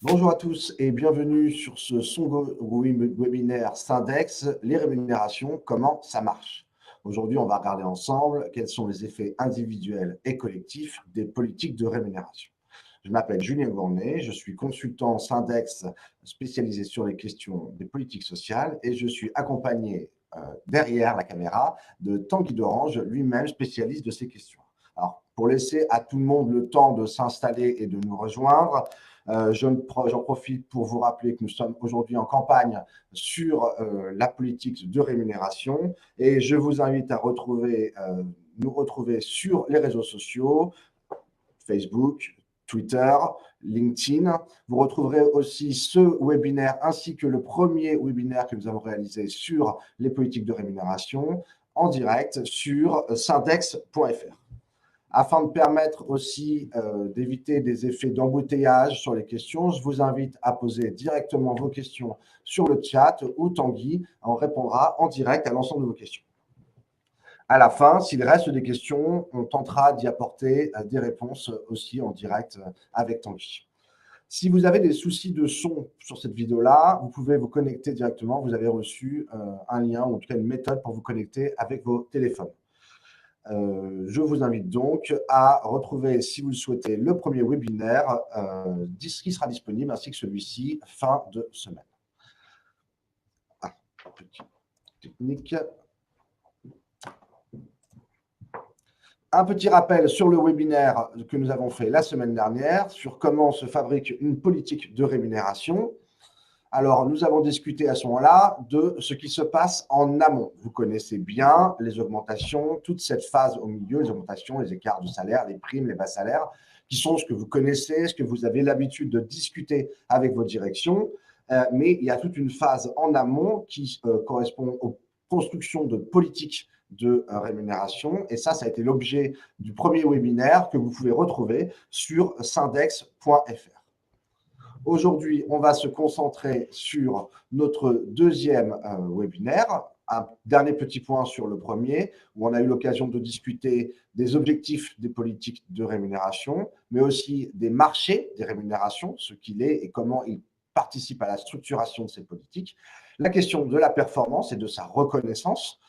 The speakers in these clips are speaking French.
Bonjour à tous et bienvenue sur ce second webinaire Syndex, les rémunérations, comment ça marche. Aujourd'hui, on va regarder ensemble quels sont les effets individuels et collectifs des politiques de rémunération. Je m'appelle Julien Gournay, je suis consultant Syndex spécialisé sur les questions des politiques sociales et je suis accompagné derrière la caméra de Tanguy d'Orange, lui-même spécialiste de ces questions. Alors, pour laisser à tout le monde le temps de s'installer et de nous rejoindre, j'en profite pour vous rappeler que nous sommes aujourd'hui en campagne sur la politique de rémunération et je vous invite à nous retrouver sur les réseaux sociaux, Facebook, Twitter, LinkedIn. Vous retrouverez aussi ce webinaire ainsi que le premier webinaire que nous avons réalisé sur les politiques de rémunération en direct sur syndex.fr. Afin de permettre aussi d'éviter des effets d'embouteillage sur les questions, je vous invite à poser directement vos questions sur le chat où Tanguy en répondra en direct à l'ensemble de vos questions. À la fin, s'il reste des questions, on tentera d'y apporter des réponses aussi en direct avec Tanguy. Si vous avez des soucis de son sur cette vidéo-là, vous pouvez vous connecter directement. Vous avez reçu un lien ou en tout cas une méthode pour vous connecter avec vos téléphones. Je vous invite donc à retrouver, si vous le souhaitez, le premier webinaire qui sera disponible, ainsi que celui-ci, fin de semaine. Petite technique. Un petit rappel sur le webinaire que nous avons fait la semaine dernière sur comment se fabrique une politique de rémunération. Alors, nous avons discuté à ce moment-là de ce qui se passe en amont. Vous connaissez bien les augmentations, toute cette phase au milieu, les augmentations, les écarts de salaire, les primes, les bas salaires, qui sont ce que vous connaissez, ce que vous avez l'habitude de discuter avec vos directions. Mais il y a toute une phase en amont qui correspond aux constructions de politiques de rémunération. Et ça a été l'objet du premier webinaire que vous pouvez retrouver sur syndex.fr. Aujourd'hui, on va se concentrer sur notre deuxième webinaire. Un dernier petit point sur le premier, où on a eu l'occasion de discuter des objectifs des politiques de rémunération, mais aussi des marchés des rémunérations, ce qu'il est et comment il participe à la structuration de ces politiques. La question de la performance et de sa reconnaissance,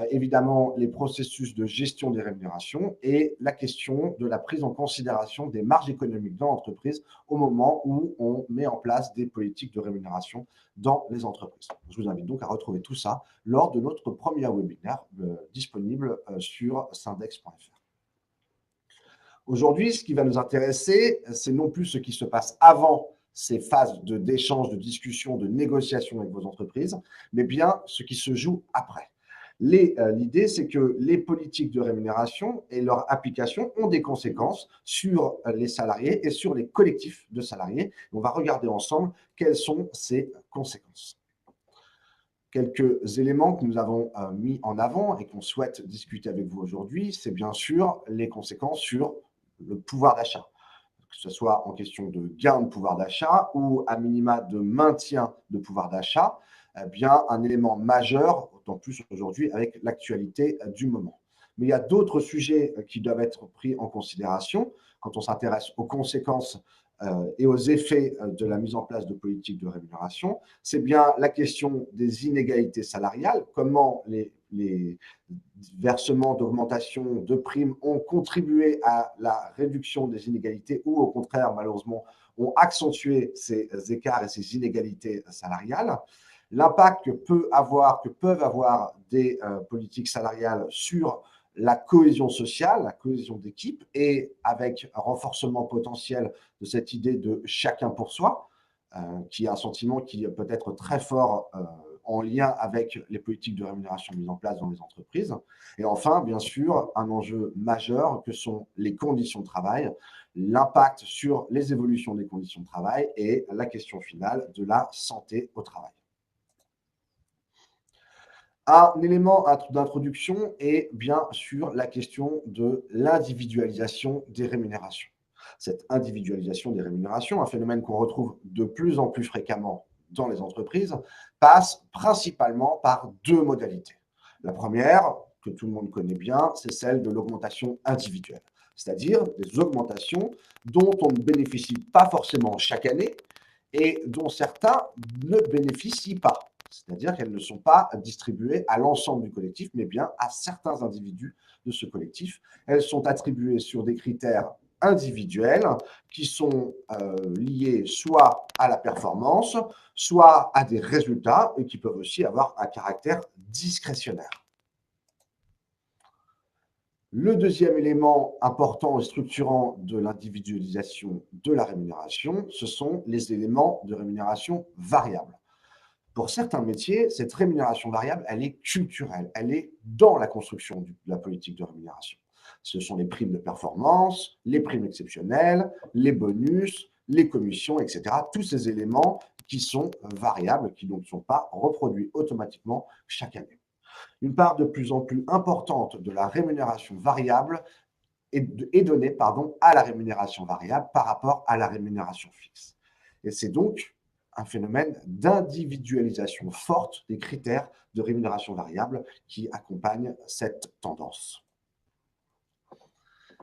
évidemment les processus de gestion des rémunérations et la question de la prise en considération des marges économiques dans l'entreprise au moment où on met en place des politiques de rémunération dans les entreprises. Je vous invite donc à retrouver tout ça lors de notre premier webinaire disponible sur syndex.fr. Aujourd'hui, ce qui va nous intéresser, c'est non plus ce qui se passe avant ces phases d'échange, de discussion, de négociation avec vos entreprises, mais bien ce qui se joue après. L'idée, c'est que les politiques de rémunération et leur application ont des conséquences sur les salariés et sur les collectifs de salariés. On va regarder ensemble quelles sont ces conséquences. Quelques éléments que nous avons mis en avant et qu'on souhaite discuter avec vous aujourd'hui, c'est bien sûr les conséquences sur le pouvoir d'achat, que ce soit en question de gain de pouvoir d'achat ou à minima de maintien de pouvoir d'achat. Bien un élément majeur, d'autant plus aujourd'hui avec l'actualité du moment. Mais il y a d'autres sujets qui doivent être pris en considération quand on s'intéresse aux conséquences et aux effets de la mise en place de politiques de rémunération. C'est bien la question des inégalités salariales, comment les versements d'augmentation de primes ont contribué à la réduction des inégalités ou au contraire, malheureusement, ont accentué ces écarts et ces inégalités salariales. L'impact que peuvent avoir des politiques salariales sur la cohésion sociale, la cohésion d'équipe, et avec un renforcement potentiel de cette idée de chacun pour soi, qui est un sentiment qui peut être très fort en lien avec les politiques de rémunération mises en place dans les entreprises. Et enfin, bien sûr, un enjeu majeur que sont les conditions de travail, l'impact sur les évolutions des conditions de travail et la question finale de la santé au travail. Un élément d'introduction est bien sûr la question de l'individualisation des rémunérations. Cette individualisation des rémunérations, un phénomène qu'on retrouve de plus en plus fréquemment dans les entreprises, passe principalement par deux modalités. La première, que tout le monde connaît bien, c'est celle de l'augmentation individuelle. c'est-à-dire des augmentations dont on ne bénéficie pas forcément chaque année et dont certains ne bénéficient pas. C'est-à-dire qu'elles ne sont pas distribuées à l'ensemble du collectif, mais bien à certains individus de ce collectif. Elles sont attribuées sur des critères individuels qui sont liés soit à la performance, soit à des résultats et qui peuvent aussi avoir un caractère discrétionnaire. Le deuxième élément important et structurant de l'individualisation de la rémunération, ce sont les éléments de rémunération variable. Pour certains métiers, cette rémunération variable, elle est culturelle, elle est dans la construction de la politique de rémunération. Ce sont les primes de performance, les primes exceptionnelles, les bonus, les commissions, etc. Tous ces éléments qui sont variables, qui donc ne sont pas reproduits automatiquement chaque année. Une part de plus en plus importante de la rémunération variable est donnée à la rémunération variable par rapport à la rémunération fixe. Et c'est donc un phénomène d'individualisation forte des critères de rémunération variable qui accompagne cette tendance.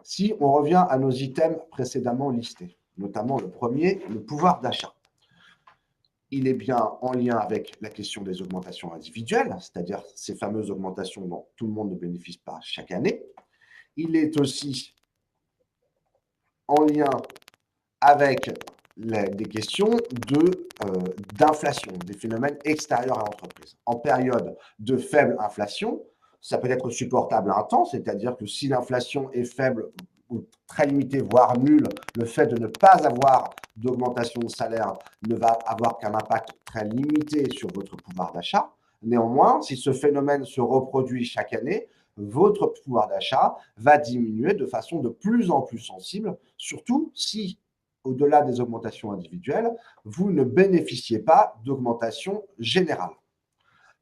Si on revient à nos items précédemment listés, notamment le premier, le pouvoir d'achat, il est bien en lien avec la question des augmentations individuelles, c'est-à-dire ces fameuses augmentations dont tout le monde ne bénéficie pas chaque année. Il est aussi en lien avec des questions d'inflation, des phénomènes extérieurs à l'entreprise. En période de faible inflation, ça peut être supportable un temps, c'est-à-dire que si l'inflation est faible ou très limitée, voire nulle, le fait de ne pas avoir d'augmentation de salaire ne va avoir qu'un impact très limité sur votre pouvoir d'achat. Néanmoins, si ce phénomène se reproduit chaque année, votre pouvoir d'achat va diminuer de façon de plus en plus sensible, surtout si, au-delà des augmentations individuelles, vous ne bénéficiez pas d'augmentation générale.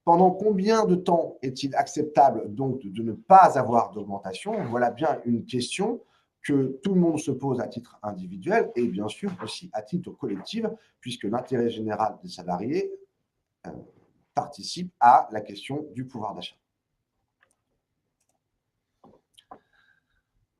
Pendant combien de temps est-il acceptable donc de ne pas avoir d'augmentation? Voilà bien une question que tout le monde se pose à titre individuel et bien sûr aussi à titre collectif, puisque l'intérêt général des salariés participe à la question du pouvoir d'achat.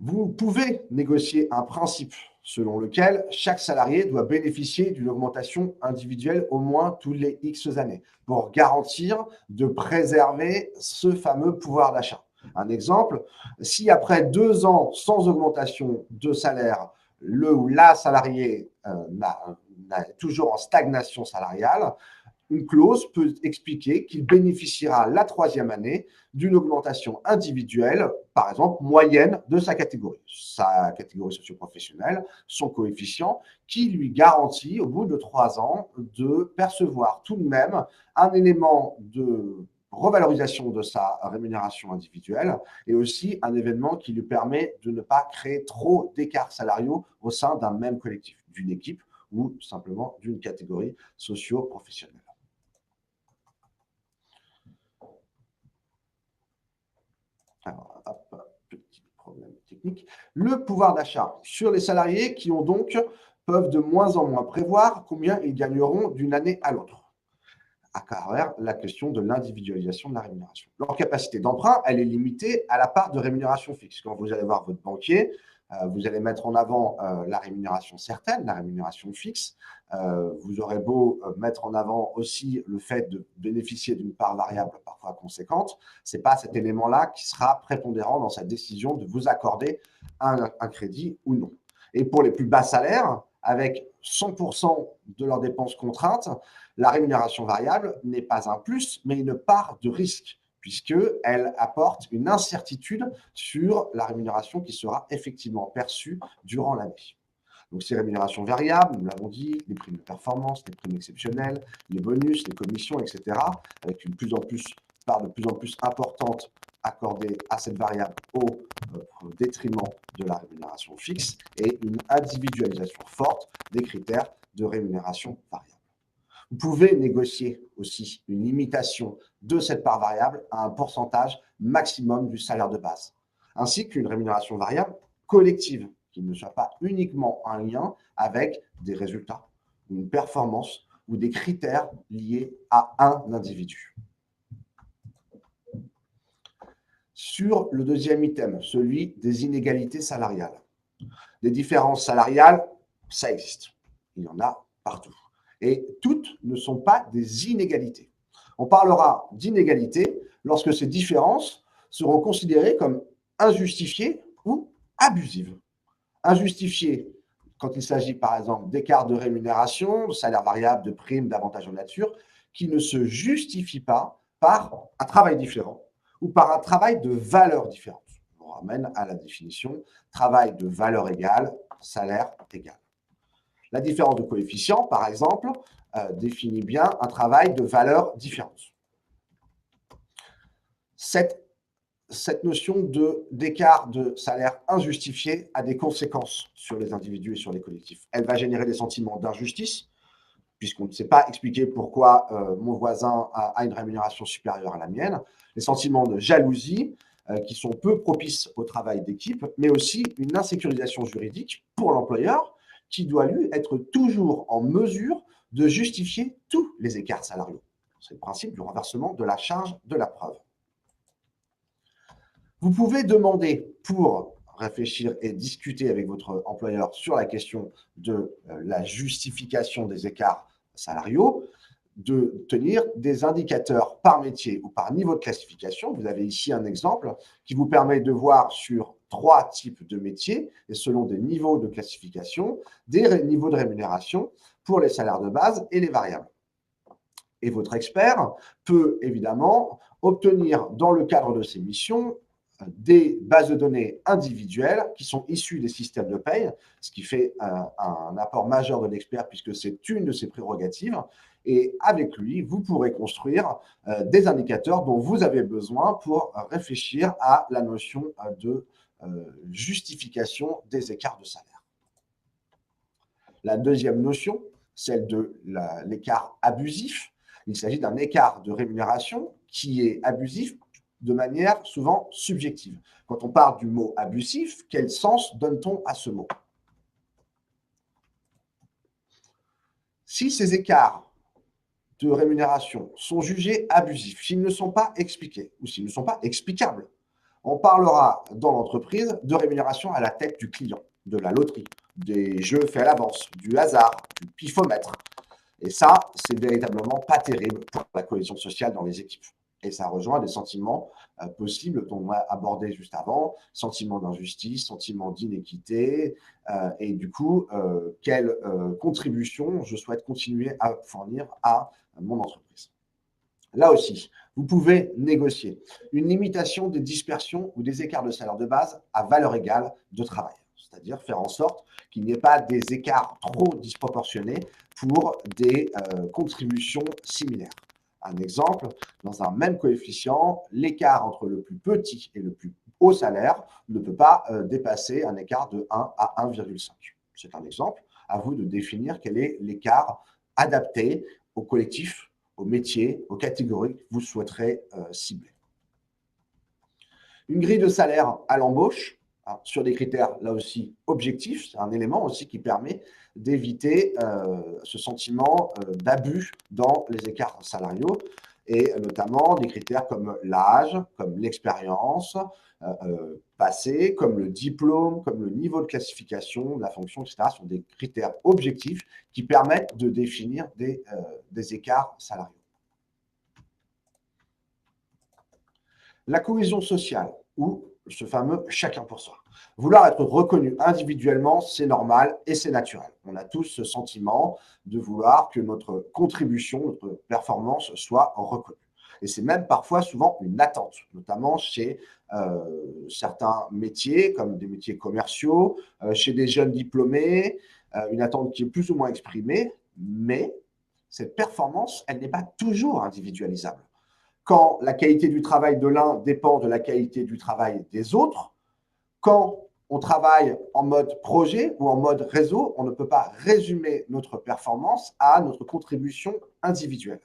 Vous pouvez négocier un principe selon lequel chaque salarié doit bénéficier d'une augmentation individuelle au moins tous les X années pour garantir de préserver ce fameux pouvoir d'achat. Un exemple, si après 2 ans sans augmentation de salaire, le ou la salarié est toujours en stagnation salariale, une clause peut expliquer qu'il bénéficiera la 3e année d'une augmentation individuelle, par exemple moyenne de sa catégorie socio-professionnelle, son coefficient, qui lui garantit au bout de 3 ans de percevoir tout de même un élément de revalorisation de sa rémunération individuelle et aussi un événement qui lui permet de ne pas créer trop d'écarts salariaux au sein d'un même collectif, d'une équipe ou simplement d'une catégorie socio-professionnelle. Alors, hop, petit problème technique. Le pouvoir d'achat sur les salariés qui ont donc peuvent de moins en moins prévoir combien ils gagneront d'une année à l'autre, à travers la question de l'individualisation de la rémunération. Leur capacité d'emprunt, elle est limitée à la part de rémunération fixe. Quand vous allez voir votre banquier, vous allez mettre en avant la rémunération certaine, la rémunération fixe. Vous aurez beau mettre en avant aussi le fait de bénéficier d'une part variable parfois conséquente, ce n'est pas cet élément-là qui sera prépondérant dans sa décision de vous accorder un crédit ou non. Et pour les plus bas salaires, avec 100% de leurs dépenses contraintes, la rémunération variable n'est pas un plus, mais une part de risque, puisqu'elle apporte une incertitude sur la rémunération qui sera effectivement perçue durant l'année. Donc, ces rémunérations variables, nous l'avons dit, les primes de performance, les primes exceptionnelles, les bonus, les commissions, etc., avec une part de plus en plus importante accordée à cette variable au détriment de la rémunération fixe et une individualisation forte des critères de rémunération variable. Vous pouvez négocier aussi une limitation de cette part variable à un pourcentage maximum du salaire de base, ainsi qu'une rémunération variable collective qui ne soit pas uniquement en lien avec des résultats, une performance ou des critères liés à un individu. Sur le deuxième item, celui des inégalités salariales. Des différences salariales, ça existe. Il y en a partout. Et toutes ne sont pas des inégalités. On parlera d'inégalités lorsque ces différences seront considérées comme injustifiées ou abusives. Injustifiées quand il s'agit par exemple d'écarts de rémunération, de salaire variable, de primes, d'avantages en nature, qui ne se justifient pas par un travail différent ou par un travail de valeur différente. On ramène à la définition travail de valeur égale, salaire égal. La différence de coefficient, par exemple, définit bien un travail de valeur différente. Cette notion d'écart de salaire injustifié a des conséquences sur les individus et sur les collectifs. Elle va générer des sentiments d'injustice, puisqu'on ne sait pas expliquer pourquoi mon voisin a une rémunération supérieure à la mienne, les sentiments de jalousie, qui sont peu propices au travail d'équipe, mais aussi une insécurisation juridique pour l'employeur, qui doit, lui, être toujours en mesure de justifier tous les écarts salariaux. C'est le principe du renversement de la charge de la preuve. Vous pouvez demander, pour réfléchir et discuter avec votre employeur sur la question de la justification des écarts salariaux, de tenir des indicateurs par métier ou par niveau de classification. Vous avez ici un exemple qui vous permet de voir sur 3 types de métiers et selon des niveaux de classification, des niveaux de rémunération pour les salaires de base et les variables. Et votre expert peut évidemment obtenir dans le cadre de ses missions des bases de données individuelles qui sont issues des systèmes de paye, ce qui fait un apport majeur de l'expert puisque c'est une de ses prérogatives. Et avec lui, vous pourrez construire des indicateurs dont vous avez besoin pour réfléchir à la notion de justification des écarts de salaire. La deuxième notion, celle de l'écart abusif. Il s'agit d'un écart de rémunération qui est abusif de manière souvent subjective. Quand on parle du mot abusif, quel sens donne-t-on à ce mot? Si ces écarts de rémunération sont jugés abusifs, s'ils ne sont pas expliqués ou s'ils ne sont pas explicables, on parlera dans l'entreprise de rémunération à la tête du client, de la loterie, des jeux faits à l'avance, du hasard, du pifomètre. Et ça, c'est véritablement pas terrible pour la cohésion sociale dans les équipes. Et ça rejoint des sentiments possibles qu'on a abordés juste avant, sentiments d'injustice, sentiments d'inéquité, et du coup, quelle contribution je souhaite continuer à fournir à mon entreprise. Là aussi, vous pouvez négocier une limitation des dispersions ou des écarts de salaire de base à valeur égale de travail, c'est-à-dire faire en sorte qu'il n'y ait pas des écarts trop disproportionnés pour des contributions similaires. Un exemple, dans un même coefficient, l'écart entre le plus petit et le plus haut salaire ne peut pas dépasser un écart de 1 à 1,5. C'est un exemple. À vous de définir quel est l'écart adapté au collectif, aux métiers, aux catégories que vous souhaiterez cibler. Une grille de salaire à l'embauche, sur des critères là aussi objectifs, c'est un élément aussi qui permet d'éviter ce sentiment d'abus dans les écarts salariaux, et notamment des critères comme l'âge, comme l'expérience passée, comme le diplôme, comme le niveau de classification de la fonction, etc. sont des critères objectifs qui permettent de définir des écarts salariaux. La cohésion sociale, ou ce fameux chacun pour soi. Vouloir être reconnu individuellement, c'est normal et c'est naturel. On a tous ce sentiment de vouloir que notre contribution, notre performance soit reconnue. Et c'est même parfois souvent une attente, notamment chez certains métiers, comme des métiers commerciaux, chez des jeunes diplômés, une attente qui est plus ou moins exprimée, mais cette performance, elle n'est pas toujours individualisable. Quand la qualité du travail de l'un dépend de la qualité du travail des autres, quand on travaille en mode projet ou en mode réseau, on ne peut pas résumer notre performance à notre contribution individuelle.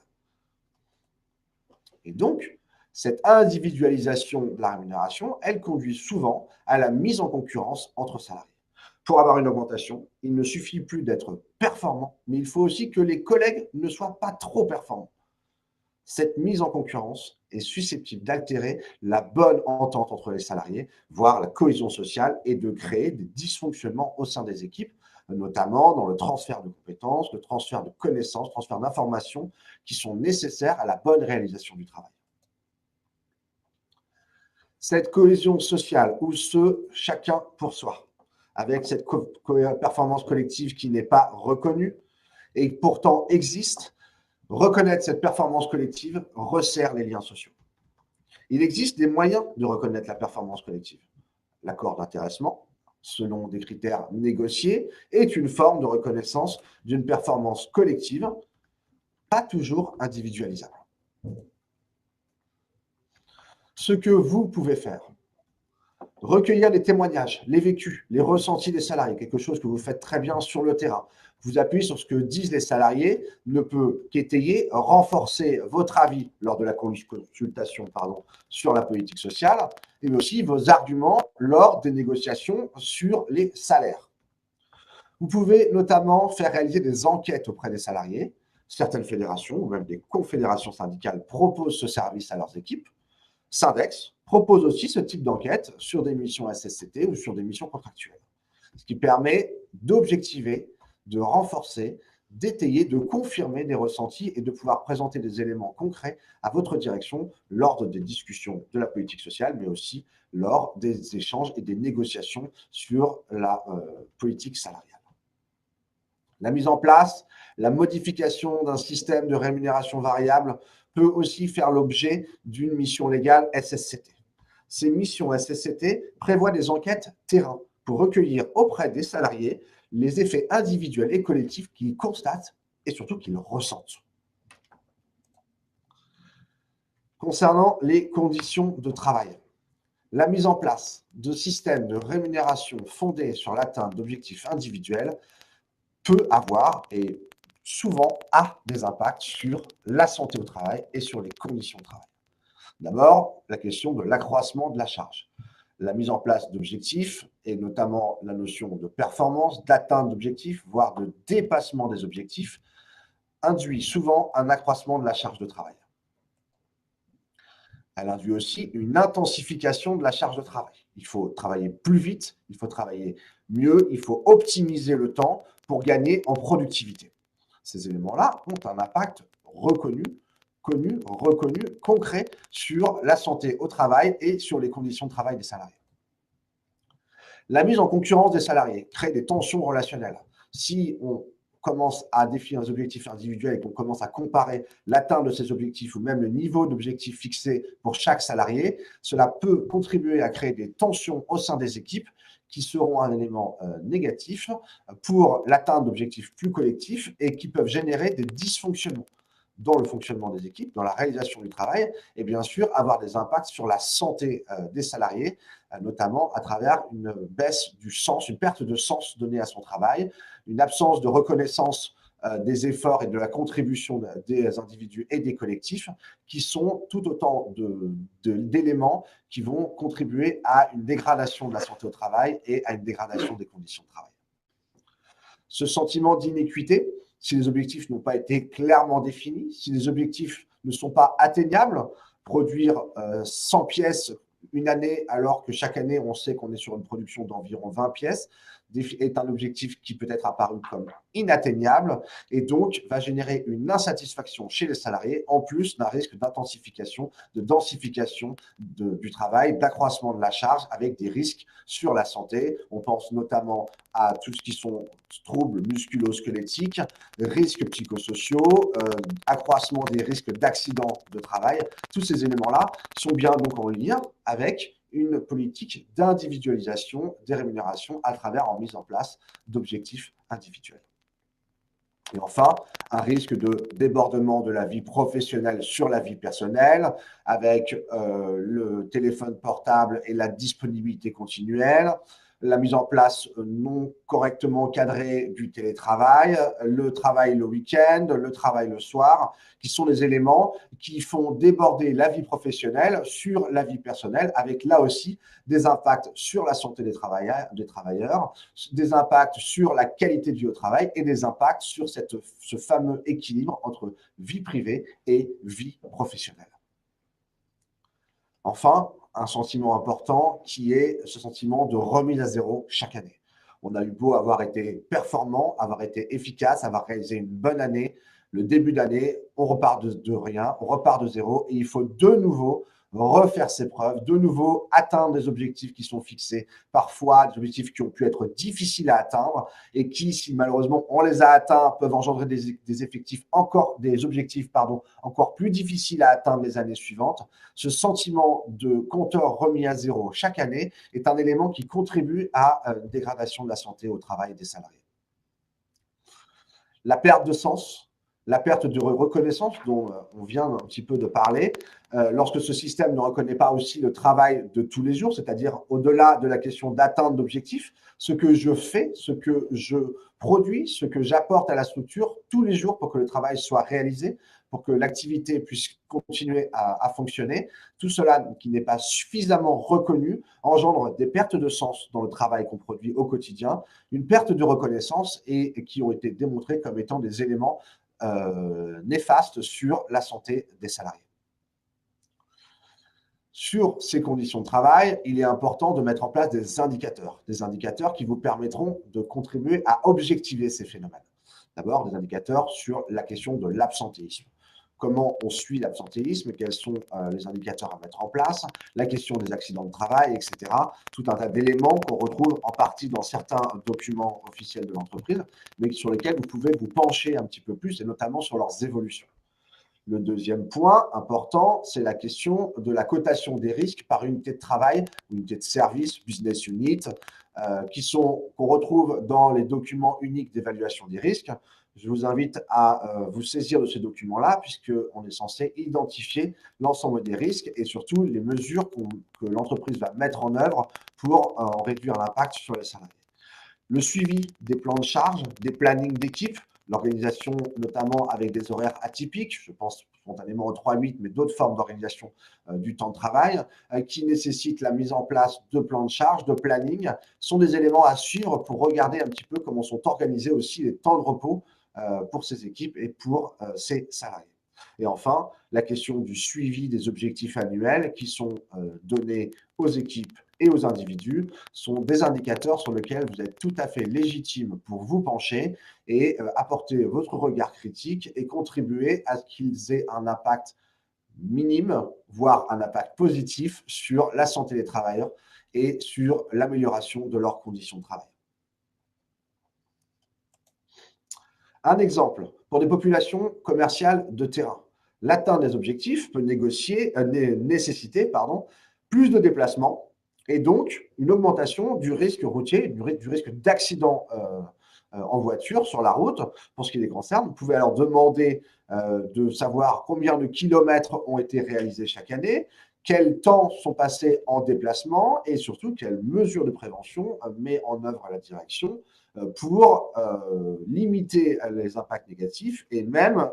Et donc, cette individualisation de la rémunération, elle conduit souvent à la mise en concurrence entre salariés. Pour avoir une augmentation, il ne suffit plus d'être performant, mais il faut aussi que les collègues ne soient pas trop performants. cette mise en concurrence est susceptible d'altérer la bonne entente entre les salariés, voire la cohésion sociale, et de créer des dysfonctionnements au sein des équipes, notamment dans le transfert de compétences, le transfert de connaissances, le transfert d'informations qui sont nécessaires à la bonne réalisation du travail. Cette cohésion sociale, ou ce chacun pour soi, avec cette performance collective qui n'est pas reconnue et pourtant existe, reconnaître cette performance collective resserre les liens sociaux. Il existe des moyens de reconnaître la performance collective. L'accord d'intéressement, selon des critères négociés, est une forme de reconnaissance d'une performance collective, pas toujours individualisable. Ce que vous pouvez faire, recueillir les témoignages, les vécus, les ressentis des salariés, quelque chose que vous faites très bien sur le terrain. Vous appuyez sur ce que disent les salariés, ne peut qu'étayer, renforcer votre avis lors de la consultation sur la politique sociale, et aussi vos arguments lors des négociations sur les salaires. Vous pouvez notamment faire réaliser des enquêtes auprès des salariés. Certaines fédérations, ou même des confédérations syndicales, proposent ce service à leurs équipes. Syndex propose aussi ce type d'enquête sur des missions SSCT ou sur des missions contractuelles, ce qui permet d'objectiver, de renforcer, d'étayer, de confirmer des ressentis et de pouvoir présenter des éléments concrets à votre direction lors des discussions de la politique sociale, mais aussi lors des échanges et des négociations sur la politique salariale. La mise en place, la modification d'un système de rémunération variable peut aussi faire l'objet d'une mission légale SSCT. Ces missions SSCT prévoient des enquêtes terrain pour recueillir auprès des salariés les effets individuels et collectifs qu'ils constatent et surtout qu'ils ressentent. Concernant les conditions de travail, la mise en place de systèmes de rémunération fondés sur l'atteinte d'objectifs individuels peut avoir et souvent a des impacts sur la santé au travail et sur les conditions de travail. D'abord, la question de l'accroissement de la charge. La mise en place d'objectifs, et notamment la notion de performance, d'atteinte d'objectifs, voire de dépassement des objectifs, induit souvent un accroissement de la charge de travail. Elle induit aussi une intensification de la charge de travail. Il faut travailler plus vite, il faut travailler mieux, il faut optimiser le temps pour gagner en productivité. Ces éléments-là ont un impact reconnu, concret sur la santé au travail et sur les conditions de travail des salariés. La mise en concurrence des salariés crée des tensions relationnelles. Si on commence à définir des objectifs individuels et qu'on commence à comparer l'atteinte de ces objectifs ou même le niveau d'objectifs fixés pour chaque salarié, cela peut contribuer à créer des tensions au sein des équipes qui seront un élément négatif pour l'atteinte d'objectifs plus collectifs et qui peuvent générer des dysfonctionnements dans le fonctionnement des équipes, dans la réalisation du travail, et bien sûr avoir des impacts sur la santé des salariés, notamment à travers une baisse du sens, une perte de sens donné à son travail, une absence de reconnaissance des efforts et de la contribution des individus et des collectifs, qui sont tout autant d'éléments qui vont contribuer à une dégradation de la santé au travail et à une dégradation des conditions de travail. Ce sentiment d'inéquité, si les objectifs n'ont pas été clairement définis, si les objectifs ne sont pas atteignables, produire 100 pièces une année alors que chaque année on sait qu'on est sur une production d'environ 20 pièces, est un objectif qui peut être apparu comme inatteignable et donc va générer une insatisfaction chez les salariés en plus d'un risque d'intensification, de densification du travail, d'accroissement de la charge avec des risques sur la santé. On pense notamment à tout ce qui sont troubles musculo-squelettiques, risques psychosociaux, accroissement des risques d'accidents de travail. Tous ces éléments-là sont bien donc en lien avec une politique d'individualisation des rémunérations à travers en mise en place d'objectifs individuels. Et enfin, un risque de débordement de la vie professionnelle sur la vie personnelle avec le téléphone portable et la disponibilité continuelle, la mise en place non correctement cadrée du télétravail, le travail le week-end, le travail le soir, qui sont des éléments qui font déborder la vie professionnelle sur la vie personnelle, avec là aussi des impacts sur la santé des travailleurs, des impacts sur la qualité de vie au travail et des impacts sur ce fameux équilibre entre vie privée et vie professionnelle. Enfin, un sentiment important qui est ce sentiment de remise à zéro chaque année. On a eu beau avoir été performant, avoir été efficace, avoir réalisé une bonne année, le début d'année, on repart de rien, on repart de zéro et il faut de nouveau refaire ses preuves, de nouveau atteindre des objectifs qui sont fixés, parfois des objectifs qui ont pu être difficiles à atteindre et qui, si malheureusement on les a atteints, peuvent engendrer des objectifs encore plus difficiles à atteindre les années suivantes. Ce sentiment de compteur remis à zéro chaque année est un élément qui contribue à une dégradation de la santé au travail des salariés. La perte de sens, la perte de reconnaissance dont on vient un petit peu de parler, lorsque ce système ne reconnaît pas aussi le travail de tous les jours, c'est-à-dire au-delà de la question d'atteindre d'objectifs, ce que je fais, ce que je produis, ce que j'apporte à la structure tous les jours pour que le travail soit réalisé, pour que l'activité puisse continuer à fonctionner, tout cela qui n'est pas suffisamment reconnu engendre des pertes de sens dans le travail qu'on produit au quotidien, une perte de reconnaissance et qui ont été démontrés comme étant des éléments néfastes sur la santé des salariés. Sur ces conditions de travail, il est important de mettre en place des indicateurs qui vous permettront de contribuer à objectiver ces phénomènes. D'abord, des indicateurs sur la question de l'absentéisme. Comment on suit l'absentéisme, quels sont les indicateurs à mettre en place, la question des accidents de travail, etc. Tout un tas d'éléments qu'on retrouve en partie dans certains documents officiels de l'entreprise, mais sur lesquels vous pouvez vous pencher un petit peu plus, et notamment sur leurs évolutions. Le deuxième point important, c'est la question de la cotation des risques par unité de travail, unité de service, business unit, qu'on retrouve dans les documents uniques d'évaluation des risques. Je vous invite à vous saisir de ces documents-là, puisqu'on est censé identifier l'ensemble des risques et surtout les mesures que l'entreprise va mettre en œuvre pour en réduire l'impact sur les salariés. Le suivi des plans de charge, des plannings d'équipe, l'organisation notamment avec des horaires atypiques, je pense spontanément au 3-8, mais d'autres formes d'organisation du temps de travail, qui nécessitent la mise en place de plans de charge, de planning, sont des éléments à suivre pour regarder un petit peu comment sont organisés aussi les temps de repos pour ces équipes et pour ces salariés. Et enfin, la question du suivi des objectifs annuels qui sont donnés aux équipes et aux individus sont des indicateurs sur lesquels vous êtes tout à fait légitime pour vous pencher et apporter votre regard critique et contribuer à ce qu'ils aient un impact minime, voire un impact positif sur la santé des travailleurs et sur l'amélioration de leurs conditions de travail. Un exemple, pour des populations commerciales de terrain, l'atteinte des objectifs peut nécessiter plus de déplacements et donc une augmentation du risque routier, du risque d'accident en voiture sur la route. Pour ce qui les concerne, vous pouvez alors demander de savoir combien de kilomètres ont été réalisés chaque année, quels temps sont passés en déplacement et surtout quelles mesures de prévention met en œuvre la direction pour limiter les impacts négatifs et même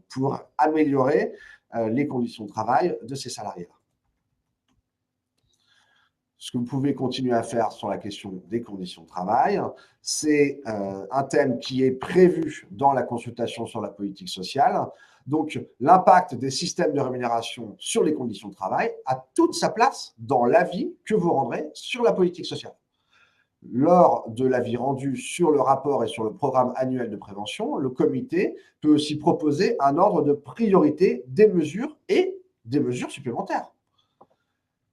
pour améliorer les conditions de travail de ces salariés-là. Ce que vous pouvez continuer à faire sur la question des conditions de travail, c'est un thème qui est prévu dans la consultation sur la politique sociale. Donc, l'impact des systèmes de rémunération sur les conditions de travail a toute sa place dans l'avis que vous rendrez sur la politique sociale. Lors de l'avis rendu sur le rapport et sur le programme annuel de prévention, le comité peut aussi proposer un ordre de priorité des mesures et des mesures supplémentaires.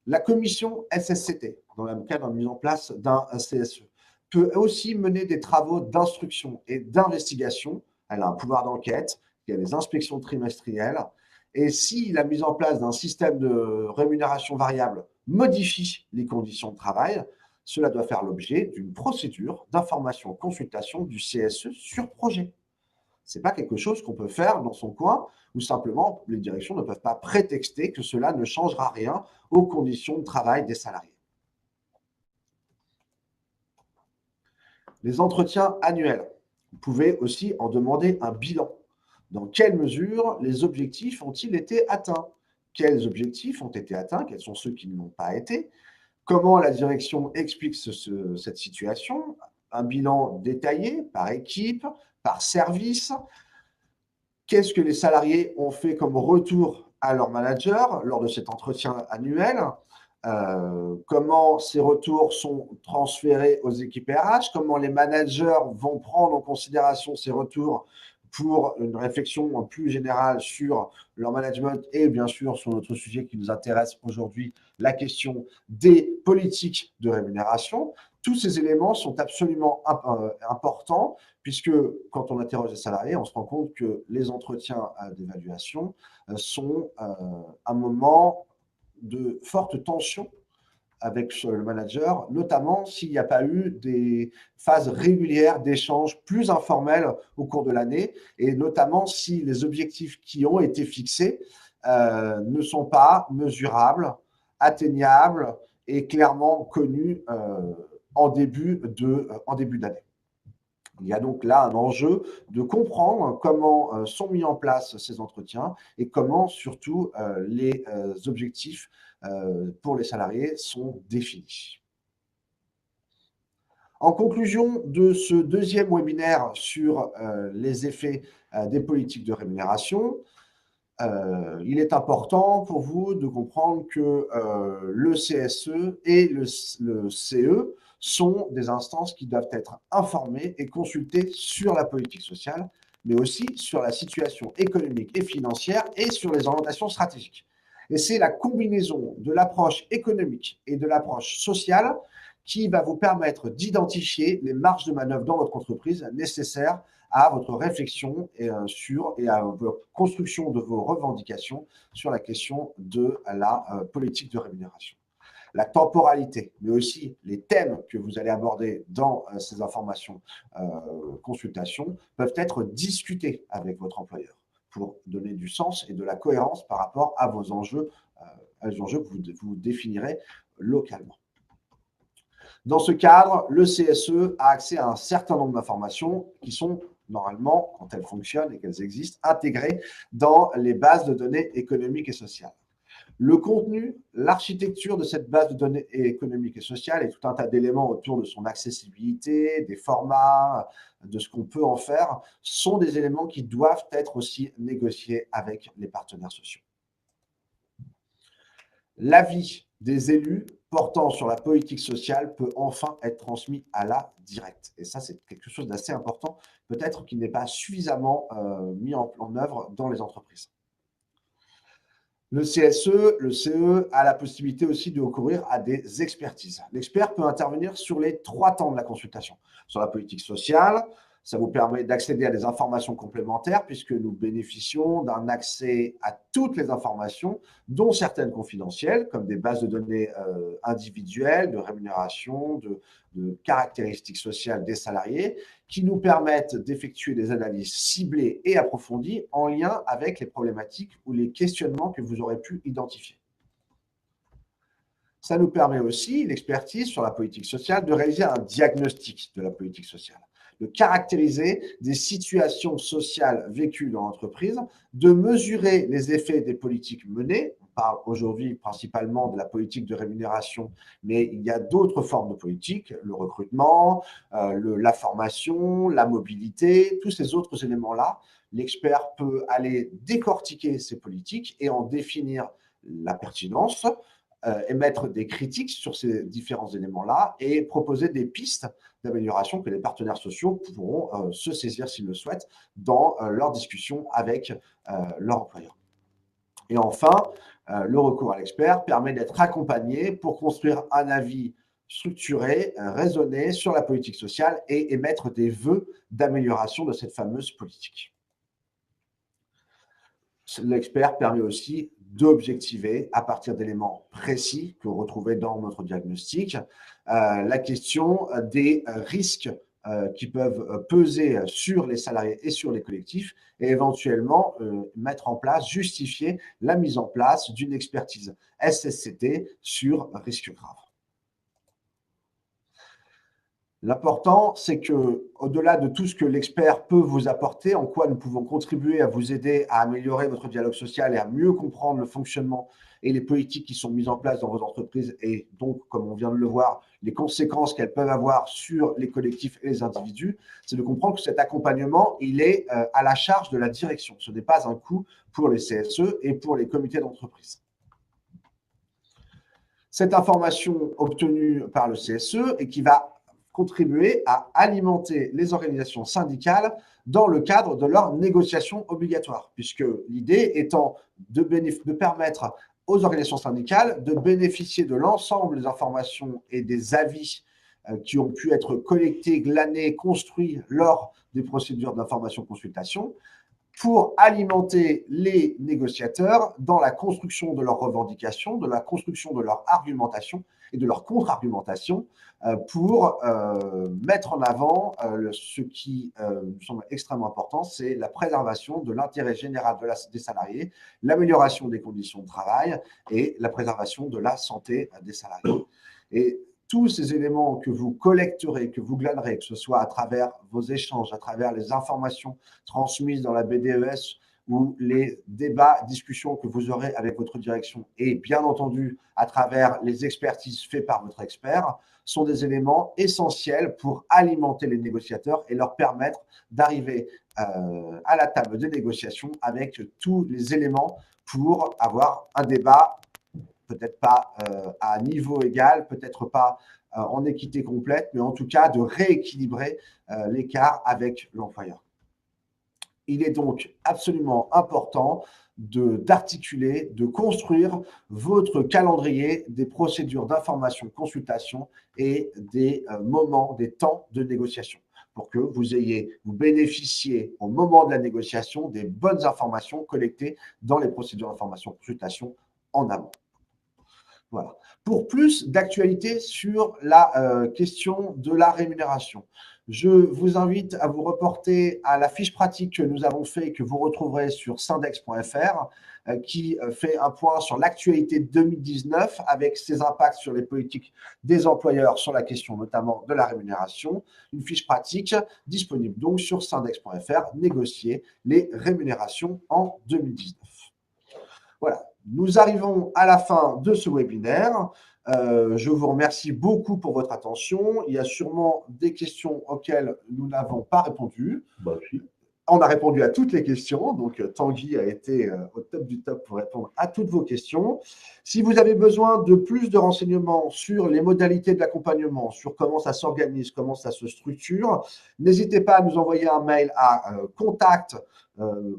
La commission SSCT, dans le cadre de la mise en place d'un CSE, peut aussi mener des travaux d'instruction et d'investigation. Elle a un pouvoir d'enquête, il y a des inspections trimestrielles. Et si la mise en place d'un système de rémunération variable modifie les conditions de travail, cela doit faire l'objet d'une procédure d'information-consultation du CSE sur projet. Ce n'est pas quelque chose qu'on peut faire dans son coin ou simplement les directions ne peuvent pas prétexter que cela ne changera rien aux conditions de travail des salariés. Les entretiens annuels. Vous pouvez aussi en demander un bilan. Dans quelle mesure les objectifs ont-ils été atteints? Quels objectifs ont été atteints? Quels sont ceux qui ne l'ont pas été? Comment la direction explique cette situation? Un bilan détaillé par équipe, par service. Qu'est-ce que les salariés ont fait comme retour à leur manager lors de cet entretien annuel? Comment ces retours sont transférés aux équipes RH? Comment les managers vont prendre en considération ces retours pour une réflexion plus générale sur leur management et bien sûr sur notre sujet qui nous intéresse aujourd'hui, la question des politiques de rémunération. Tous ces éléments sont absolument importants puisque quand on interroge les salariés, on se rend compte que les entretiens d'évaluation sont un moment de forte tension avec le manager, notamment s'il n'y a pas eu des phases régulières d'échanges plus informels au cours de l'année, et notamment si les objectifs qui ont été fixés ne sont pas mesurables, atteignables et clairement connus en début d'année. Il y a donc là un enjeu de comprendre comment sont mis en place ces entretiens et comment surtout les objectifs pour les salariés sont définis. En conclusion de ce deuxième webinaire sur les effets des politiques de rémunération, il est important pour vous de comprendre que le CSE et le CE sont des instances qui doivent être informées et consultées sur la politique sociale, mais aussi sur la situation économique et financière et sur les orientations stratégiques. Et c'est la combinaison de l'approche économique et de l'approche sociale qui va vous permettre d'identifier les marges de manœuvre dans votre entreprise nécessaires à votre réflexion et à votre construction de vos revendications sur la question de la politique de rémunération. La temporalité, mais aussi les thèmes que vous allez aborder dans ces informations consultations peuvent être discutés avec votre employeur pour donner du sens et de la cohérence par rapport à vos enjeux, que vous définirez localement. Dans ce cadre, le CSE a accès à un certain nombre d'informations qui sont normalement, quand elles fonctionnent et qu'elles existent, intégrées dans les bases de données économiques et sociales. Le contenu, l'architecture de cette base de données économiques et sociales et tout un tas d'éléments autour de son accessibilité, des formats, de ce qu'on peut en faire, sont des éléments qui doivent être aussi négociés avec les partenaires sociaux. L'avis des élus portant sur la politique sociale peut enfin être transmis à la directe. Et ça, c'est quelque chose d'assez important, peut-être qui n'est pas suffisamment mis en œuvre dans les entreprises. Le CSE, le CE a la possibilité aussi de recourir à des expertises. L'expert peut intervenir sur les 3 temps de la consultation. Sur la politique sociale, ça vous permet d'accéder à des informations complémentaires puisque nous bénéficions d'un accès à toutes les informations, dont certaines confidentielles, comme des bases de données individuelles, de rémunération, de caractéristiques sociales des salariés, qui nous permettent d'effectuer des analyses ciblées et approfondies en lien avec les problématiques ou les questionnements que vous aurez pu identifier. Ça nous permet aussi, l'expertise sur la politique sociale, de réaliser un diagnostic de la politique sociale, de caractériser des situations sociales vécues dans l'entreprise, de mesurer les effets des politiques menées. On parle aujourd'hui principalement de la politique de rémunération, mais il y a d'autres formes de politique, le recrutement, la formation, la mobilité, tous ces autres éléments-là. L'expert peut aller décortiquer ces politiques et en définir la pertinence, émettre des critiques sur ces différents éléments-là et proposer des pistes d'amélioration que les partenaires sociaux pourront se saisir s'ils le souhaitent dans leur discussion avec leur employeur. Et enfin, le recours à l'expert permet d'être accompagné pour construire un avis structuré, raisonné sur la politique sociale et émettre des vœux d'amélioration de cette fameuse politique. L'expert permet aussi d'objectiver à partir d'éléments précis que vous retrouvez dans notre diagnostic la question des risques qui peuvent peser sur les salariés et sur les collectifs et éventuellement mettre en place, justifier la mise en place d'une expertise SSCT sur risques graves. L'important, c'est que, au-delà de tout ce que l'expert peut vous apporter, en quoi nous pouvons contribuer à vous aider à améliorer votre dialogue social et à mieux comprendre le fonctionnement et les politiques qui sont mises en place dans vos entreprises et donc, comme on vient de le voir, les conséquences qu'elles peuvent avoir sur les collectifs et les individus, c'est de comprendre que cet accompagnement, il est à la charge de la direction. Ce n'est pas un coût pour les CSE et pour les comités d'entreprise. Cette information obtenue par le CSE et qui va contribuer à alimenter les organisations syndicales dans le cadre de leurs négociations obligatoires, puisque l'idée étant de permettre aux organisations syndicales de bénéficier de l'ensemble des informations et des avis qui ont pu être collectés, glanés, construits lors des procédures d'information-consultation, pour alimenter les négociateurs dans la construction de leurs revendications, de la construction de leur argumentation et de leur contre-argumentation pour mettre en avant ce qui me semble extrêmement important, c'est la préservation de l'intérêt général des salariés, l'amélioration des conditions de travail et la préservation de la santé des salariés. Et tous ces éléments que vous collecterez, que vous glanerez, que ce soit à travers vos échanges, à travers les informations transmises dans la BDES ou les débats, discussions que vous aurez avec votre direction et bien entendu à travers les expertises faites par votre expert, sont des éléments essentiels pour alimenter les négociateurs et leur permettre d'arriver à la table des négociations avec tous les éléments pour avoir un débat peut-être pas à niveau égal, peut-être pas en équité complète, mais en tout cas de rééquilibrer l'écart avec l'employeur. Il est donc absolument important d'articuler, de construire votre calendrier des procédures d'information, consultation et des moments, des temps de négociation pour que vous bénéficiez au moment de la négociation des bonnes informations collectées dans les procédures d'information, consultation en amont. Voilà. Pour plus d'actualité sur la question de la rémunération, je vous invite à vous reporter à la fiche pratique que nous avons fait et que vous retrouverez sur syndex.fr qui fait un point sur l'actualité 2019 avec ses impacts sur les politiques des employeurs sur la question notamment de la rémunération. Une fiche pratique disponible donc sur syndex.fr, négocier les rémunérations en 2019. Voilà. Nous arrivons à la fin de ce webinaire. Je vous remercie beaucoup pour votre attention. Il y a sûrement des questions auxquelles nous n'avons pas répondu. Oui. On a répondu à toutes les questions, donc Tanguy a été au top du top pour répondre à toutes vos questions. Si vous avez besoin de plus de renseignements sur les modalités de l'accompagnement, sur comment ça s'organise, comment ça se structure, n'hésitez pas à nous envoyer un mail à contact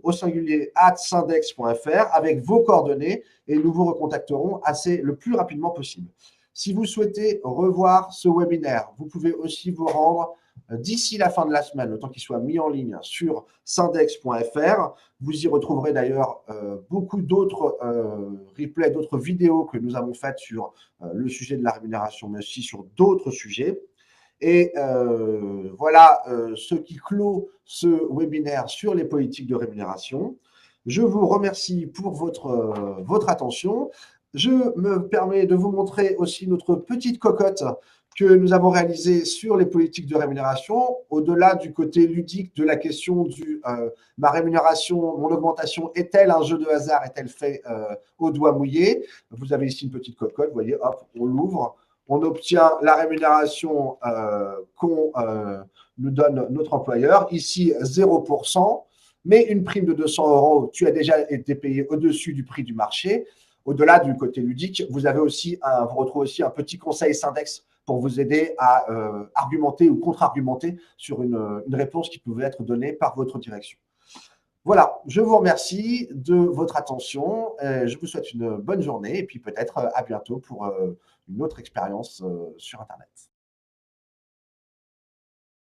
au singulier @syndex.fr avec vos coordonnées et nous vous recontacterons le plus rapidement possible. Si vous souhaitez revoir ce webinaire, vous pouvez aussi vous rendre d'ici la fin de la semaine, le temps qu'il soit mis en ligne sur syndex.fr. Vous y retrouverez d'ailleurs beaucoup d'autres replays, d'autres vidéos que nous avons faites sur le sujet de la rémunération, mais aussi sur d'autres sujets. Et voilà ce qui clôt ce webinaire sur les politiques de rémunération. Je vous remercie pour votre attention. Je me permets de vous montrer aussi notre petite cocotte que nous avons réalisée sur les politiques de rémunération, au-delà du côté ludique de la question du ma rémunération, mon augmentation est-elle un jeu de hasard, est-elle fait au doigt mouillé? Vous avez ici une petite cocotte, vous voyez, hop, on l'ouvre. On obtient la rémunération qu'on nous donne notre employeur. Ici, 0%, mais une prime de 200 €, tu as déjà été payé au-dessus du prix du marché. Au-delà du côté ludique, vous retrouvez aussi un petit conseil Syndex pour vous aider à argumenter ou contre-argumenter sur une réponse qui pouvait être donnée par votre direction. Voilà, je vous remercie de votre attention. Je vous souhaite une bonne journée et puis peut-être à bientôt pour une autre expérience sur Internet.